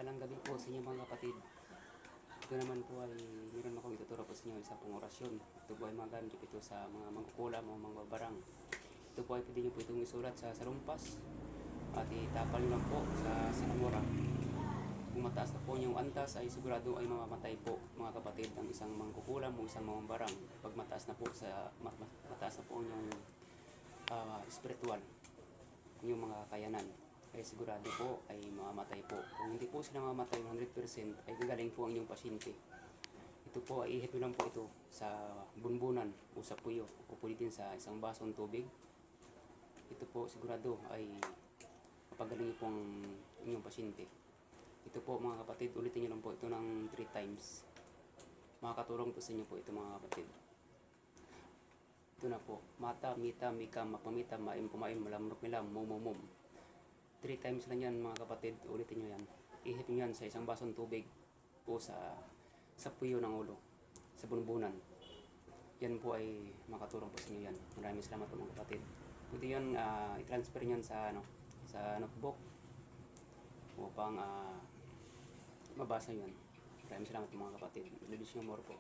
Mapagpalang gabi po sa inyo mga kapatid. Ito naman po ay meron akong ituturo po sa inyo isang pong orasyon. Ito po ay magamit ito sa mga mangkukulam o mga barang. Ito po ay pwede nyo po itong isulat sa salumpas at itapal nyo lang po sa sinamura. Kung mataas na po yung antas ay sigurado ay mamamatay po mga kapatid ang isang mangkukulam o isang mga barang. Pag mataas na po mataas na po yung spiritual, yung mga kayanan, ay sigurado po ay mamamatay po. Kung hindi po sila mamamatay 100% ay gagaling po ang inyong pasyente. Ito po ay ihip lang po ito sa bunbunan o sa puyo o pwede din sa isang basong tubig. Ito po sigurado ay mapagaling po ang inyong pasyente. Ito po mga kapatid, ulitin nyo lang po ito ng 3 times. Makakatulong po sa inyo po ito mga kapatid. Ito na po, mata, mita, mika, mapamita, maim, kumaim, malamrok, milam, mumumum. 3 times lang yan mga kapatid, ulitin nyo yan. Ihip nyo yan sa isang basong tubig o sa puyo ng ulo, sa bunbunan. Yan po ay makatulong po sa inyo yan. Maraming salamat po mga kapatid. Pwede yan, i-transfer nyo yan sa, sa notebook upang mabasa yun. Maraming salamat po mga kapatid. Ladies and more po.